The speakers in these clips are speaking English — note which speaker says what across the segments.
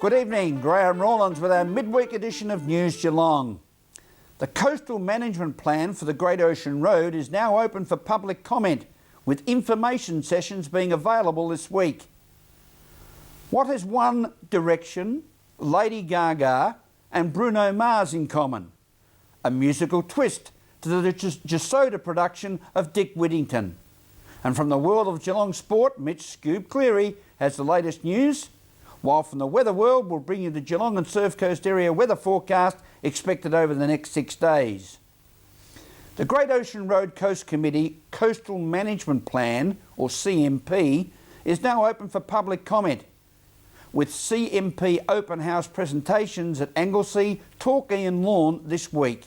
Speaker 1: Good evening, Graham Rawlins with our midweek edition of News Geelong. The coastal management plan for the Great Ocean Road is now open for public comment, with information sessions being available this week. What has One Direction, Lady Gaga and Bruno Mars in common? A musical twist to the Gisoda production of Dick Whittington. And from the world of Geelong sport, Mitch Scoob Cleary has the latest news, while from the weather world we'll bring you the Geelong and Surf Coast area weather forecast expected over the next 6 days. The Great Ocean Road Coast Committee Coastal Management Plan, or CMP, is now open for public comment, with CMP open house presentations at Anglesea, Torquay and Lorne this week.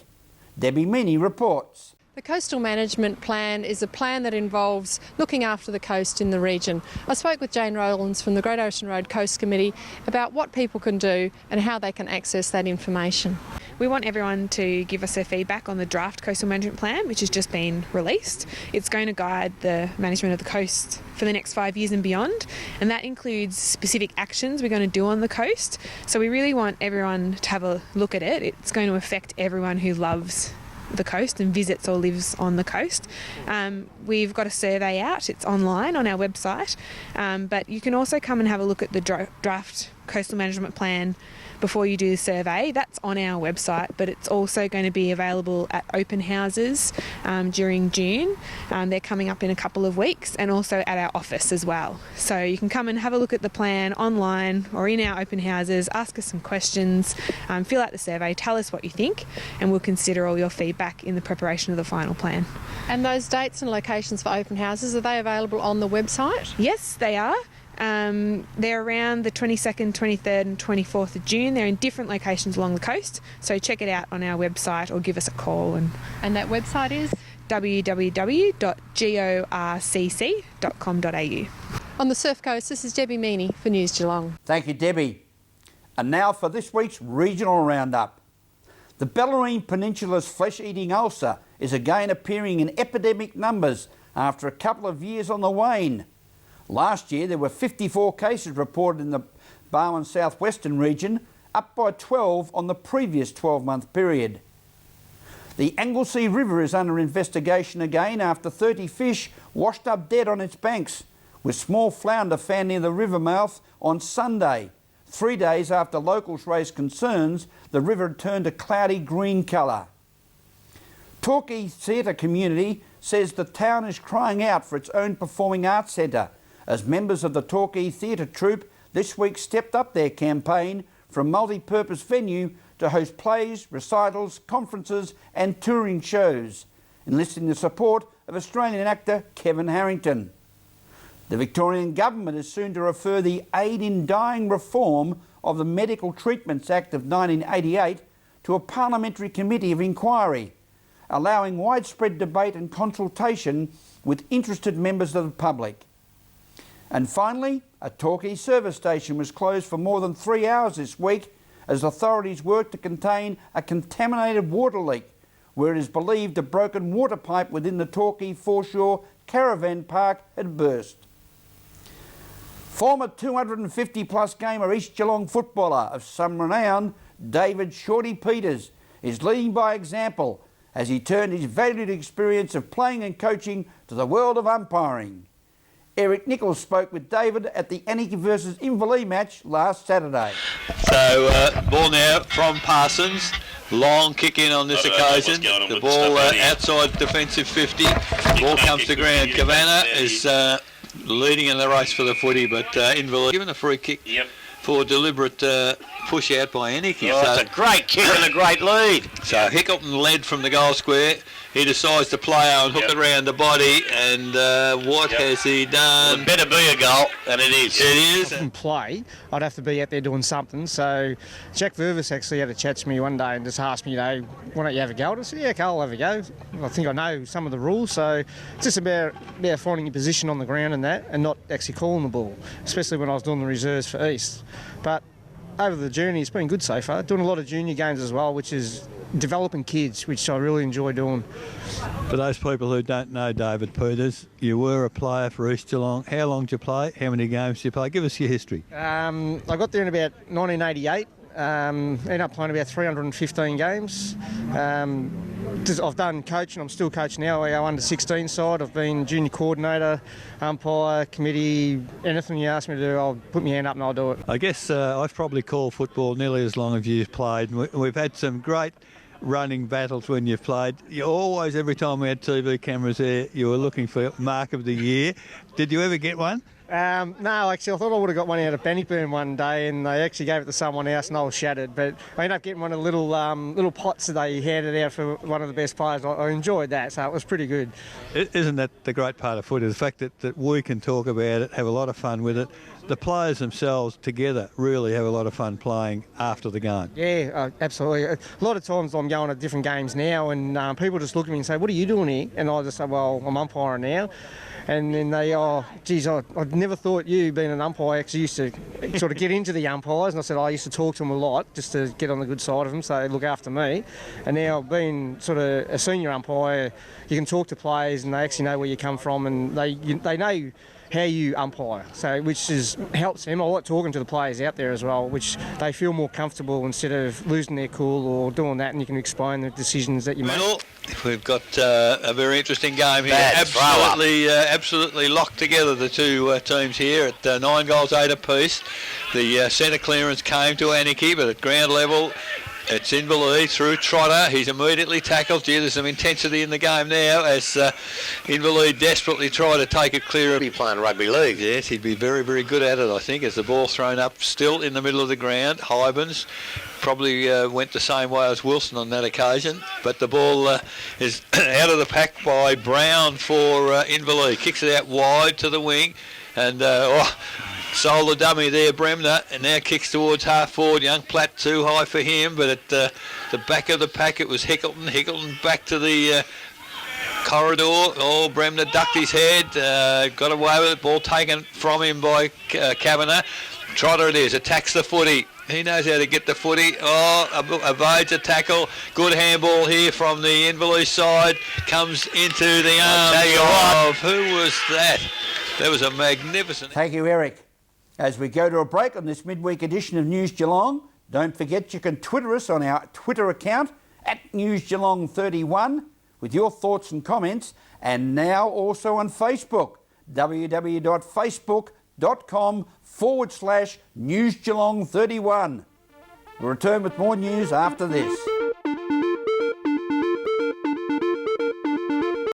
Speaker 1: Debbie Meaney reports.
Speaker 2: The Coastal Management Plan is a plan that involves looking after the coast in the region. I spoke with Jane Rowlands from the Great Ocean Road Coast Committee about what people can do and how they can access that information.
Speaker 3: We want everyone to give us their feedback on the draft Coastal Management Plan, which has just been released. It's going to guide the management of the coast for the next 5 years and beyond, and that includes specific actions we're going to do on the coast. So we really want everyone to have a look at it. It's going to affect everyone who loves the coast and visits or lives on the coast. We've got a survey out. It's online on our website, but you can also come and have a look at the draft Coastal Management Plan before you do the survey. That's on our website, but it's also going to be available at open houses during June. They're coming up in a couple of weeks, and also at our office as well. So you can come and have a look at the plan online or in our open houses, ask us some questions, fill out the survey, tell us what you think, and we'll consider all your feedback in the preparation of the final plan.
Speaker 2: And those dates and locations for open houses, are they available on the website?
Speaker 3: Yes, they are. They're around the 22nd, 23rd and 24th of June. They're in different locations along the coast, so check it out on our website or give us a call.
Speaker 2: And that website is?
Speaker 3: www.gorcc.com.au.
Speaker 2: On the Surf Coast, this is Debbie Meaney for News Geelong.
Speaker 1: Thank you, Debbie. And now for this week's regional roundup. The Bellarine Peninsula's flesh-eating ulcer is again appearing in epidemic numbers after a couple of years on the wane. Last year there were 54 cases reported in the Barwon southwestern region, up by 12 on the previous 12-month period. The Anglesea River is under investigation again after 30 fish washed up dead on its banks, with small flounder found near the river mouth on Sunday, 3 days after locals raised concerns the river had turned a cloudy green colour. Torquay Theatre Community says the town is crying out for its own performing arts centre, as members of the Torquay Theatre Troupe this week stepped up their campaign for a multi-purpose venue to host plays, recitals, conferences and touring shows, enlisting the support of Australian actor Kevin Harrington. The Victorian Government is soon to refer the Aid in Dying reform of the Medical Treatments Act of 1988 to a parliamentary committee of inquiry, allowing widespread debate and consultation with interested members of the public. And finally, a Torquay service station was closed for more than 3 hours this week as authorities worked to contain a contaminated water leak, where it is believed a broken water pipe within the Torquay Foreshore Caravan Park had burst. Former 250-plus gamer East Geelong footballer of some renown, David Shorty Peters, is leading by example as he turned his valued experience of playing and coaching to the world of umpiring. Eric Nichols spoke with David at the Anarchy versus Inverleigh match last Saturday.
Speaker 4: So, ball now from Parsons. Long kick in on this occasion. The ball outside defensive 50. Ball comes to ground. Kavanagh is leading in the race for the footy, but Inverleigh given a free kick for deliberate push out by Anarchy.
Speaker 5: Oh, it's a great kick and a great lead.
Speaker 4: So Hickleton led from the goal square. He decides to play and hook it around the body, and what has he done?
Speaker 5: Well, it better be a goal, and it is.
Speaker 4: It is.
Speaker 6: I couldn't play. I'd have to be out there doing something. So Jack Vervis actually had a chat to me one day and just asked me, why don't you have a go? I said, yeah, okay, I'll have a go. I think I know some of the rules, so it's just about finding your position on the ground and that, and not actually calling the ball, especially when I was doing the reserves for East. But over the journey, it's been good so far. Doing a lot of junior games as well, which is developing kids, which I really enjoy doing.
Speaker 7: For those people who don't know David Peters, you were a player for East Geelong. How long did you play? How many games did you play? Give us your history.
Speaker 6: I got there in about 1988. Ended up playing about 315 games. I've done coaching. I'm still coaching now. Our under-16 side. I've been junior coordinator, umpire, committee. Anything you ask me to do, I'll put my hand up and I'll do it.
Speaker 7: I guess I've probably called football nearly as long as you've played. We've had some great running battles when you've played. You always, every time we had TV cameras there, you were looking for Mark of the Year. Did you ever get one?
Speaker 6: No, actually, I thought I would have got one out of Bannockburn one day, and they actually gave it to someone else, and I was shattered. But I ended up getting one of the little pots that they handed out for one of the best players. I enjoyed that, so it was pretty good.
Speaker 7: Isn't that the great part of footy? The fact that we can talk about it, have a lot of fun with it. The players themselves together really have a lot of fun playing after the game.
Speaker 6: Yeah, absolutely. A lot of times I'm going to different games now, and people just look at me and say, "What are you doing here?" And I just say, "Well, I'm umpiring now." And then they, geez, I'd never thought you being an umpire, because I used to sort of get into the umpires, and I said I used to talk to them a lot just to get on the good side of them, so they look after me. And now being sort of a senior umpire, you can talk to players and they actually know where you come from, and they know how you umpire, so which helps them. I like talking to the players out there as well, which they feel more comfortable instead of losing their cool or doing that, and you can explain the decisions that you make.
Speaker 4: Well, we've got a very interesting game here. Absolutely locked together, the two teams here at 9 goals 8 apiece. The centre clearance came to Aniki, but at ground level it's Inverleigh through Trotter. He's immediately tackled. Gee, there's some intensity in the game now as Inverleigh desperately try to take it clear.
Speaker 5: He'll be playing rugby league.
Speaker 4: Yes, he'd be very, very good at it, I think, as the ball thrown up still in the middle of the ground. Hybens probably went the same way as Wilson on that occasion, but the ball is out of the pack by Brown for Inverleigh. Kicks it out wide to the wing, and sold the dummy there, Bremner, and now kicks towards half forward. Young Platt too high for him, but at the back of the pack it was Hickleton. Hickleton back to the corridor. Oh, Bremner ducked his head, got away with it. Ball taken from him by Kavanagh. Trotter it is, attacks the footy. He knows how to get the footy. Evades a tackle. Good handball here from the Inverleigh side. Comes into the arms of, who was that? That was a magnificent...
Speaker 1: Thank you, Eric. As we go to a break on this midweek edition of News Geelong, don't forget you can Twitter us on our Twitter account at NewsGeelong31 with your thoughts and comments, and now also on Facebook, www.facebook.com/NewsGeelong31. We'll return with more news after this.